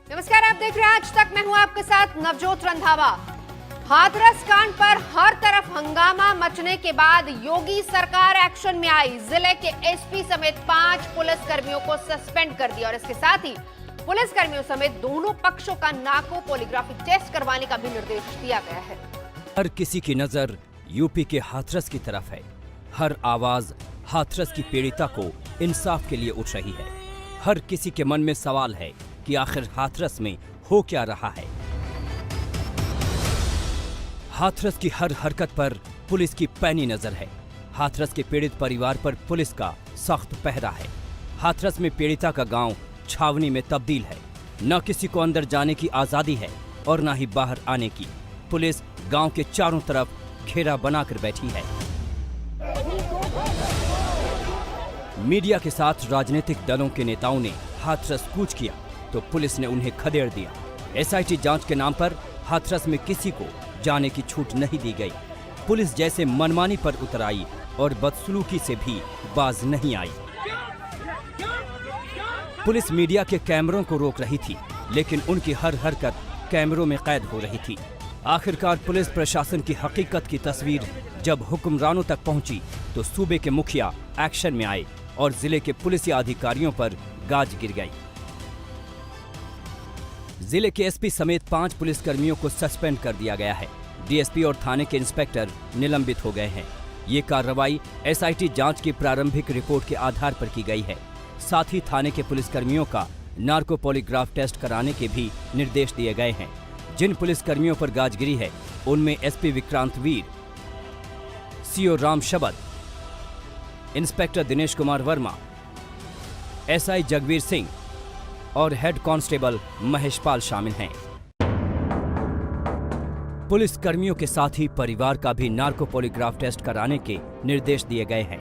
नमस्कार, आप देख रहे हैं आज तक। मैं हूं आपके साथ नवजोत रंधावा। हाथरस कांड पर हर तरफ हंगामा मचने के बाद योगी सरकार एक्शन में आई। जिले के एसपी समेत 5 पुलिसकर्मियों को सस्पेंड कर दिया और इसके साथ ही पुलिसकर्मियों समेत दोनों पक्षों का नार्को पॉलीग्राफी टेस्ट करवाने का भी निर्देश दिया गया है। हर किसी की नजर यूपी के हाथरस की तरफ है। हर आवाज हाथरस की पीड़िता को इंसाफ के लिए उठ रही है। हर किसी के मन में सवाल है कि आखिर हाथरस में हो क्या रहा है। हाथरस की हर हरकत पर पुलिस की पैनी नजर है। हाथरस के पीड़ित परिवार पर पुलिस का सख्त पहरा है। हाथरस में पीड़िता का गांव छावनी में तब्दील है। न किसी को अंदर जाने की आजादी है और न ही बाहर आने की। पुलिस गांव के चारों तरफ घेरा बनाकर बैठी है। मीडिया के साथ राजनीतिक दलों के नेताओं ने हाथरस कूच किया तो पुलिस ने उन्हें खदेड़ दिया। एसआईटी जांच के नाम पर हाथरस में किसी को जाने की छूट नहीं दी गई। पुलिस जैसे मनमानी पर उतर आई और बदसलूकी से भी बाज नहीं आई। पुलिस मीडिया के कैमरों को रोक रही थी, लेकिन उनकी हर हरकत कैमरों में कैद हो रही थी। आखिरकार पुलिस प्रशासन की हकीकत की तस्वीर जब हुक्मरानों तक पहुंची तो सूबे के मुखिया एक्शन में आए और जिले के पुलिस अधिकारियों पर गाज गिर गई। जिले के एसपी समेत 5 पुलिसकर्मियों को सस्पेंड कर दिया गया है। डीएसपी और थाने के इंस्पेक्टर निलंबित हो गए हैं। ये कार्रवाई एसआईटी जांच की प्रारंभिक रिपोर्ट के आधार पर की गई है। साथ ही थाने के पुलिसकर्मियों का नार्को पॉलीग्राफ टेस्ट कराने के भी निर्देश दिए गए हैं। जिन पुलिसकर्मियों पर गाजगिरी है उनमें एसपी विक्रांत वीर, सीओ राम शबद, इंस्पेक्टर दिनेश कुमार वर्मा, एसआई जगवीर सिंह और हेड कांस्टेबल महेश पाल शामिल हैं। पुलिस कर्मियों के साथ ही परिवार का भी नार्को पॉलीग्राफ टेस्ट कराने के निर्देश दिए गए हैं।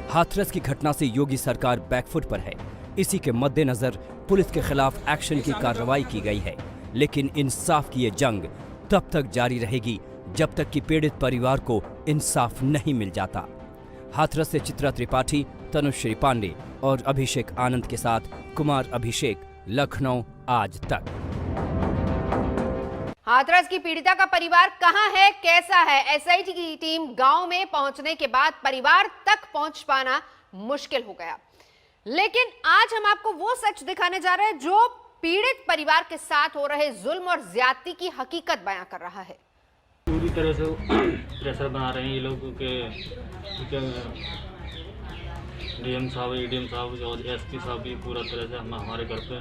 हाथरस की घटना से योगी सरकार बैकफुट पर है। इसी के मद्देनजर पुलिस के खिलाफ एक्शन की कार्रवाई की गई है। लेकिन इंसाफ की ये जंग तब तक जारी रहेगी जब तक कि पीड़ित परिवार को इंसाफ नहीं मिल जाता। हाथरस से चित्रा त्रिपाठी, तनुश्री पांडे और अभिषेक आनंद के साथ कुमार अभिषेक, लखनऊ आज तक। हाथरस की पीड़िता का परिवार कहां है, कैसा है? एसआईटी की टीम गांव में पहुंचने के बाद परिवार तक पहुंच पाना मुश्किल हो गया। लेकिन आज हम आपको वो सच दिखाने जा रहे हैं जो पीड़ित परिवार के साथ हो रहे जुल्म और ज्यादती की हकीकत बयां कर रहा है। पूरी तरह से प्रेशर बना रहे हैं ये लोग के डीएम साहब, एडीएम साहब और एसपी साहब भी पूरा तरह से हमारे घर पे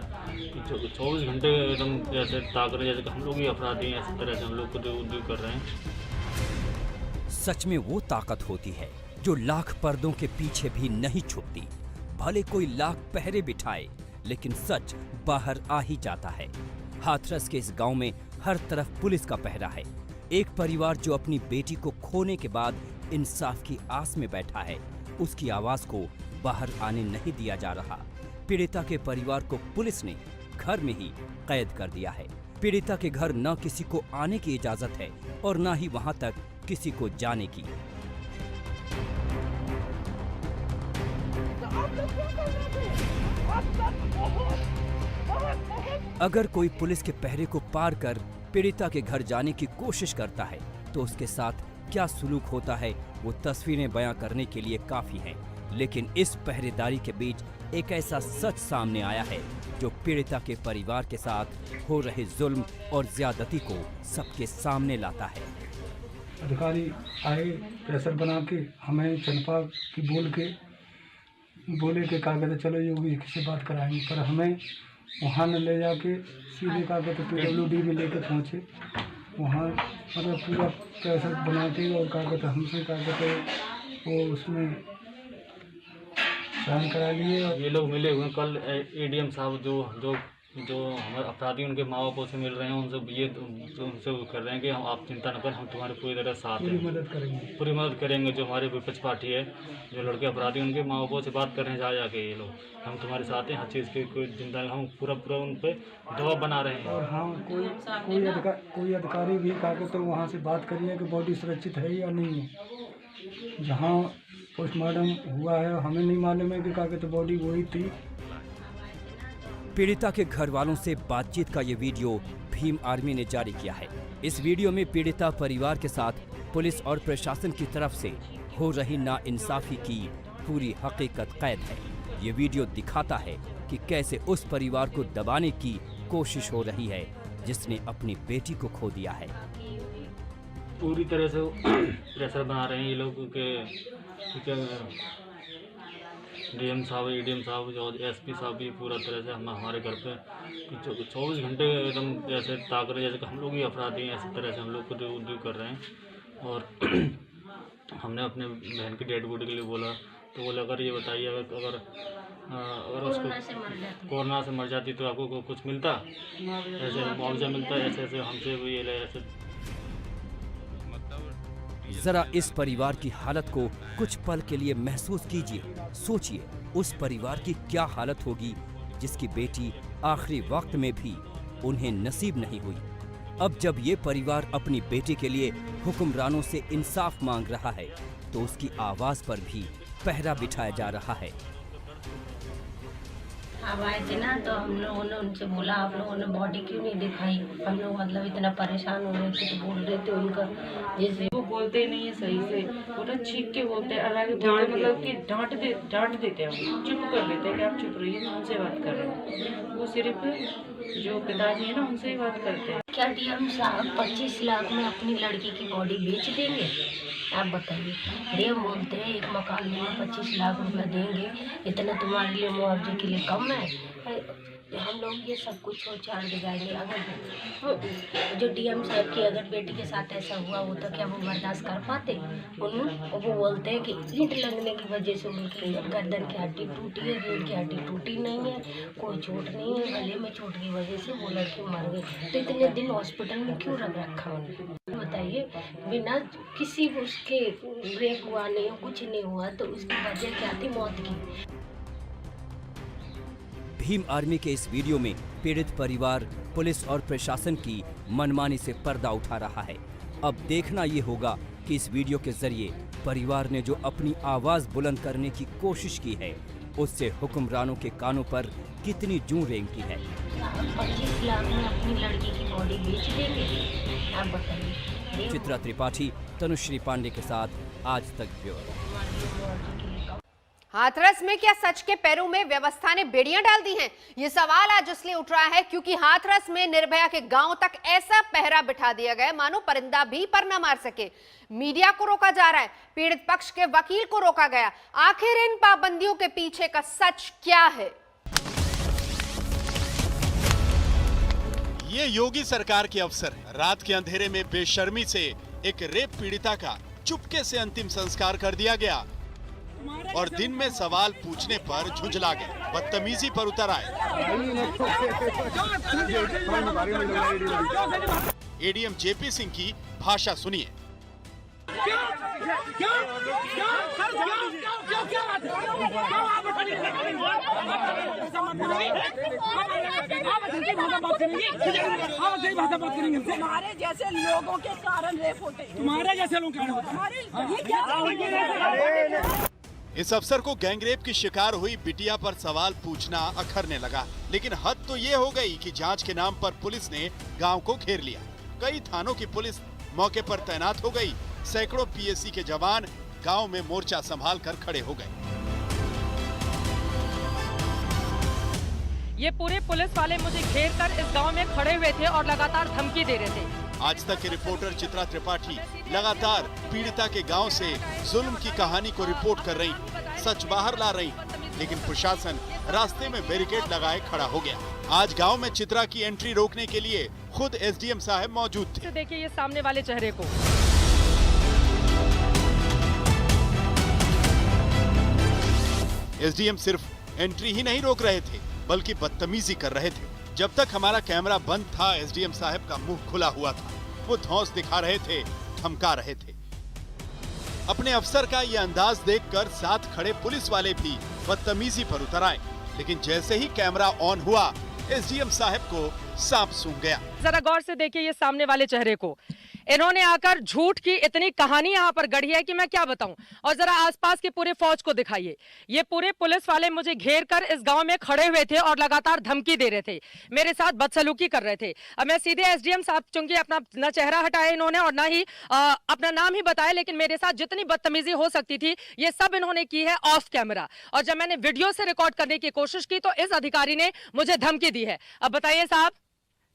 24 घंटे एकदम जैसे ताक रहे, जैसे कि हम लोग ही अपराधी हैं। इस तरह से हम लोग को दूर कर रहे हैं। सच में वो ताकत होती है जो लाख पर्दों के पीछे भी नहीं छुपती। भले कोई लाख पहरे बिठाए, लेकिन सच बाहर आ ही जाता है। हाथरस के इस गांव में हर तरफ पुलिस का पहरा है। एक परिवार जो अपनी बेटी को खोने के बाद इंसाफ की आस में बैठा है, उसकी आवाज को बाहर आने नहीं दिया जा रहा। पीड़िता के परिवार को पुलिस ने घर में ही कैद कर दिया है। पीड़िता के घर न किसी को आने की इजाजत है और न ही वहां तक किसी को जाने की। अगर कोई पुलिस के पहरे को पार कर पीड़िता के घर जाने की कोशिश करता है तो उसके साथ क्या सुलूक होता है वो तस्वीरें बयां करने के लिए काफी है। लेकिन इस पहरेदारी के बीच एक ऐसा सच सामने आया है जो पीड़िता के परिवार के साथ हो रहे जुल्म और ज्यादती को सबके सामने लाता है। अधिकारी आए, प्रेशर बना के हमें चंपा की बोले के कागज चलो योगी से बात कराएंगे, पर हमें वहाँ न ले जाके सीधे कागज PWD में लेकर पहुँचे। वहाँ मतलब पूरा प्रेशर बना के और कागज हमसे वो उसमें साइन करा लिए। ये लोग मिले हुए कल एडीएम साहब जो हमारे अपराधी उनके माँ बापों से मिल रहे हैं, उनसे वो कर रहे हैं कि आप चिंता न करें, हम तुम्हारे पूरी तरह साथ हैं, पूरी मदद करेंगे। जो हमारे विपक्ष पार्टी है, जो लड़के अपराधी उनके माँ बापों से बात कर रहे हैं जाके ये लोग, हम तुम्हारे साथ हैं, हर चीज़ की कोई चिंता नहीं, हम पूरा उन पर दबाव बना रहे हैं। और हाँ, कोई अधिकारी भी कहा तो वहाँ से बात करिए कि बॉडी सुरक्षित है या नहीं है। जहाँ पोस्टमार्टम हुआ है हमें नहीं मालूम है कि कहा तो बॉडी वही थी। पीड़िता के घर वालों से बातचीत का ये वीडियो भीम आर्मी ने जारी किया है। इस वीडियो में पीड़िता परिवार के साथ पुलिस और प्रशासन की तरफ से हो रही नाइंसाफी की पूरी हकीकत कैद है। ये वीडियो दिखाता है कि कैसे उस परिवार को दबाने की कोशिश हो रही है जिसने अपनी बेटी को खो दिया है। पूरी तरह से प्रेशर बना रहे हैं ये लोग के डीएम साहब, एडीएम साहब और एसपी साहब भी पूरा तरह से हमारे घर पे 24 घंटे एकदम जैसे ताक रहे, जैसे कि हम लोग ही अपराधी हैं, इस तरह से हम लोग को ड्यू कर रहे हैं। और हमने अपने बहन की डेड बॉडी के लिए बोला तो बोले अगर ये बताइए अगर उसको कोरोना से मर जाती तो आपको कुछ मिलता, ऐसे मुआवजा मिलता, ऐसे ऐसे हमसे ये ऐसे। जरा इस परिवार की हालत को कुछ पल के लिए महसूस कीजिए। सोचिए उस परिवार की क्या हालत होगी जिसकी बेटी आखिरी वक्त में भी उन्हें नसीब नहीं हुई। अब जब ये परिवार अपनी बेटी के लिए हुक्मरानों से इंसाफ मांग रहा है तो उसकी आवाज पर भी पहरा बिठाया जा रहा है। अब आए थे ना तो हम लोगों ने उनसे बोला आप लोगों ने बॉडी क्यों नहीं दिखाई। हम लोग मतलब इतना परेशान हो रहे थे तो बोल रहे थे उनका जैसे वो बोलते ही नहीं है सही से, पूरा चीख के बोलते हैं, अलग बोलते मतलब कि डांट देते हैं, चुप कर लेते हैं कि आप चुप रहिए, मैं उनसे बात कर रहे हैं। वो सिर्फ जो पिताजी है ना उनसे ही बात करते हैं। क्या डीएम साहब 25 लाख में अपनी लड़की की बॉडी बेच देंगे? आप बताइए। डीएम बोलते हैं एक मकान में 25 लाख रुपया देंगे, इतना तुम्हारे लिए मुआवजे के लिए कम है। हम लोग ये सब कुछ छोड़ दिखाएंगे। अगर जो डीएम साहब की अगर बेटी के साथ ऐसा हुआ हो तो क्या वो बर्दाश्त कर पाते? वो बोलते हैं कि ईंट लगने की वजह से उनकी गर्दन की हड्डी टूटी है, रीढ़ की हड्डी टूटी नहीं है, कोई चोट नहीं है, गले में चोट की वजह से वो लड़की मर गई। तो इतने दिन हॉस्पिटल में क्यों रखा उन्हें? बताइए। बिना किसी उसके रेप हुआ नहीं हो, कुछ नहीं हुआ, तो उसकी वजह क्या थी मौत की? भीम आर्मी के इस वीडियो में पीड़ित परिवार पुलिस और प्रशासन की मनमानी से पर्दा उठा रहा है। अब देखना ये होगा कि इस वीडियो के जरिए परिवार ने जो अपनी आवाज बुलंद करने की कोशिश की है उससे हुक्मरानों के कानों पर कितनी जूं रेंगती है। 25 लाख में अपनी लड़की की बॉडी बेच देंगे? आप बताइए। चित्रा त्रिपाठी, तनुश्री पांडे के साथ आज तक ब्यूरो। हाथरस में क्या सच के पैरों में व्यवस्था ने बेड़ियां डाल दी हैं? ये सवाल आज इसलिए उठ रहा है क्योंकि हाथरस में निर्भया के गांव तक ऐसा पहरा बिठा दिया गया मानो परिंदा भी पर न मार सके। मीडिया को रोका जा रहा है, पीड़ित पक्ष के वकील को रोका गया। आखिर इन पाबंदियों के पीछे का सच क्या है? ये योगी सरकार के अफसर रात के अंधेरे में बेशर्मी से एक रेप पीड़िता का चुपके से अंतिम संस्कार कर दिया गया और दिन में सवाल पूछने पर झुंझला गए, बदतमीजी पर उतर आए। एडीएम जेपी सिंह की भाषा सुनिए। तुम्हारे जैसे लोगों के कारण रेप होते हैं। तुम्हारे जैसे लोग इस अफसर को गैंगरेप की शिकार हुई बिटिया पर सवाल पूछना अखरने लगा, लेकिन हद तो ये हो गई कि जांच के नाम पर पुलिस ने गांव को घेर लिया। कई थानों की पुलिस मौके पर तैनात हो गई। सैकड़ों पीएससी के जवान गांव में मोर्चा संभाल कर खड़े हो गए। ये पूरे पुलिस वाले मुझे घेर कर इस गांव में खड़े हुए थे और लगातार धमकी दे रहे थे। आज तक के रिपोर्टर चित्रा त्रिपाठी लगातार पीड़िता के गांव से जुल्म की कहानी को रिपोर्ट कर रही, सच बाहर ला रही, लेकिन प्रशासन रास्ते में बैरिकेड लगाए खड़ा हो गया। आज गांव में चित्रा की एंट्री रोकने के लिए खुद एसडीएम साहब मौजूद थे। देखिए ये सामने वाले चेहरे को। एसडीएम सिर्फ एंट्री ही नहीं रोक रहे थे बल्कि बदतमीजी कर रहे थे। जब तक हमारा कैमरा बंद था एसडीएम साहब का मुंह खुला हुआ था। वो धौंस दिखा रहे थे, धमका रहे थे। अपने अफसर का ये अंदाज देखकर साथ खड़े पुलिस वाले भी बदतमीजी पर उतर आए, लेकिन जैसे ही कैमरा ऑन हुआ एसडीएम साहब को सांप सूंघ गया। जरा गौर से देखिए ये सामने वाले चेहरे को। इन्होंने आकर झूठ की इतनी कहानी यहाँ पर गढ़ी है कि मैं क्या बताऊं। और जरा आसपास के पूरे फौज को दिखाइए, ये पूरे पुलिस वाले मुझे घेर कर इस गांव में खड़े हुए थे और लगातार धमकी दे रहे थे, मेरे साथ बदसलूकी कर रहे थे। अब मैं सीधे एसडीएम साहब, चूंकि अपना न चेहरा हटाया इन्होंने और ना ही अपना नाम ही बताया, लेकिन मेरे साथ जितनी बदतमीजी हो सकती थी ये सब इन्होंने की है ऑफ कैमरा। और जब मैंने वीडियो से रिकॉर्ड करने की कोशिश की तो इस अधिकारी ने मुझे धमकी दी है। अब बताइए साहब,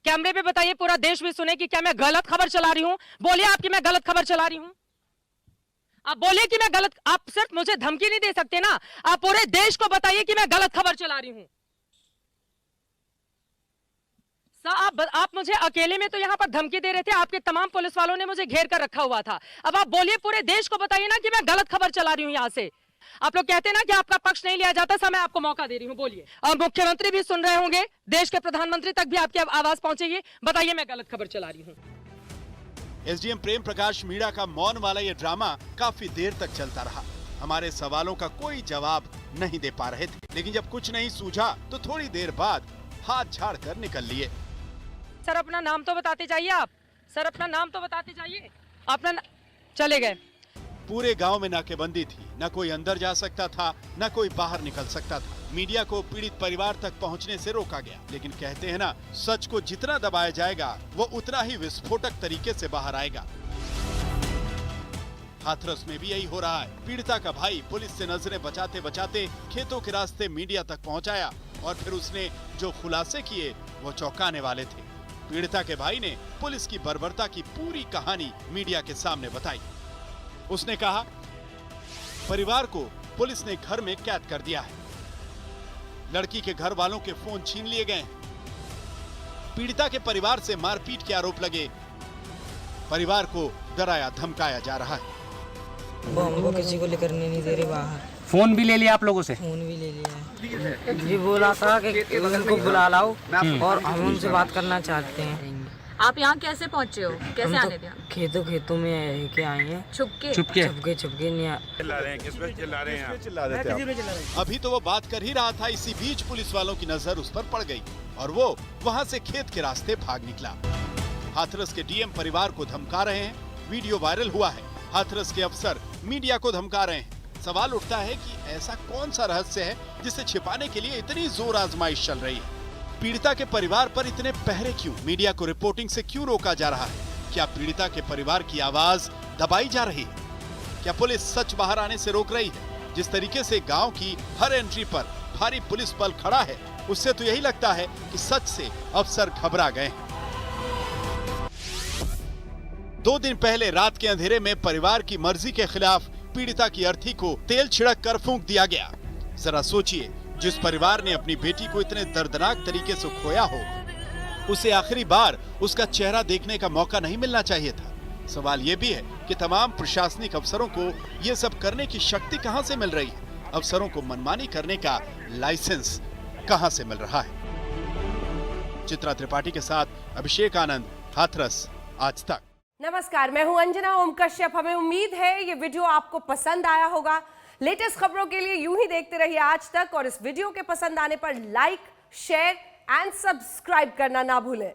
कैमरे पे बताइए, पूरा देश भी सुने कि क्या मैं गलत खबर चला रही हूं? बोलिए आप कि मैं गलत खबर चला रही हूं। आप बोलिए कि मैं गलत, आप सिर्फ मुझे धमकी नहीं दे सकते ना, आप पूरे देश को बताइए कि मैं गलत खबर चला रही हूं। आप मुझे अकेले में तो यहाँ पर धमकी दे रहे थे, आपके तमाम पुलिस वालों ने मुझे घेर कर रखा हुआ था। अब आप बोलिए, पूरे देश को बताइए ना कि मैं गलत खबर चला रही हूँ। यहाँ से आप लोग कहते हैं ना कि आपका पक्ष नहीं लिया जाता, समय आपको मौका दे रही हूँ, बोलिए। अब मुख्यमंत्री भी सुन रहे होंगे, देश के प्रधानमंत्री तक भी आपकी आवाज पहुंचेगी, बताइए मैं गलत खबर चला रही हूँ। एसडीएम प्रेम प्रकाश मीणा का मौन वाला ये ड्रामा काफी देर तक चलता रहा। हमारे सवालों का कोई जवाब नहीं दे पा रहे थे, लेकिन जब कुछ नहीं सूझा तो थोड़ी देर बाद हाथ झाड़ कर निकल लिए। सर अपना नाम तो बताते जाइए आप, सर अपना नाम तो बताते जाइए। अपना चले गए। पूरे गांव में नाकेबंदी थी, न कोई अंदर जा सकता था न कोई बाहर निकल सकता था। मीडिया को पीड़ित परिवार तक पहुंचने से रोका गया, लेकिन कहते हैं ना, सच को जितना दबाया जाएगा वो उतना ही विस्फोटक तरीके से बाहर आएगा। हाथरस में भी यही हो रहा है। पीड़िता का भाई पुलिस से नजरें बचाते बचाते खेतों के रास्ते मीडिया तक पहुंचाया और फिर उसने जो खुलासे किए वो चौंकाने वाले थे। पीड़िता के भाई ने पुलिस की बर्बरता की पूरी कहानी मीडिया के सामने बताई। उसने कहा, परिवार को पुलिस ने घर में कैद कर दिया है, लड़की के घर वालों के फोन छीन लिए गए, पीड़िता के परिवार से मारपीट के आरोप लगे, परिवार को डराया धमकाया जा रहा है। वो हमको किसी को लेकर नहीं दे रहे बाहर। फोन भी ले लिया आप लोगों से? फोन भी ले लिया है, जी बोला था कि उनको बुला लाओ और हम उनसे बात करना चाहते हैं। आप यहाँ कैसे पहुँचे हो, कैसे आने दिया? खेतों में के आए हैं, छुपके नहीं चिल्ला रहे हैं। किस पे चिल्ला रहे हैं? चिल्ला रहे थे। अभी तो वो बात कर ही रहा था, इसी बीच पुलिस वालों की नजर उस पर पड़ गई और वो वहाँ से खेत के रास्ते भाग निकला। हाथरस के डीएम परिवार को धमका रहे हैं, वीडियो वायरल हुआ है। हाथरस के अफसर मीडिया को धमका रहे हैं। सवाल उठता है कि ऐसा कौन सा रहस्य है जिसे छिपाने के लिए इतनी जोर आजमाइश चल रही है? पीड़िता के परिवार पर इतने पहरे क्यों? मीडिया को रिपोर्टिंग से क्यों रोका जा रहा है? क्या पीड़िता के परिवार की आवाज दबाई जा रही है? क्या पुलिस सच बाहर आने से रोक रही है? जिस तरीके से गांव की हर एंट्री पर भारी पुलिस बल खड़ा है, उससे तो यही लगता है कि सच से अफसर घबरा गए हैं। 2 दिन पहले रात के अंधेरे में परिवार की मर्जी के खिलाफ पीड़िता की अर्थी को तेल छिड़क कर फूंक दिया गया। जरा सोचिए, जिस परिवार ने अपनी बेटी को इतने दर्दनाक तरीके से खोया हो, उसे आखिरी बार उसका चेहरा देखने का मौका नहीं मिलना चाहिए था। सवाल ये भी है कि तमाम प्रशासनिक अफसरों को ये सब करने की शक्ति कहां से मिल रही है? अफसरों को मनमानी करने का लाइसेंस कहां से मिल रहा है? चित्रा त्रिपाठी के साथ अभिषेक आनंद, हाथरस, आज तक। नमस्कार, मैं हूं अंजना ओम कश्यप। हमें उम्मीद है ये वीडियो आपको पसंद आया होगा। लेटेस्ट खबरों के लिए यूं ही देखते रहिए आज तक, और इस वीडियो के पसंद आने पर लाइक, शेयर एंड सब्सक्राइब करना ना भूलें।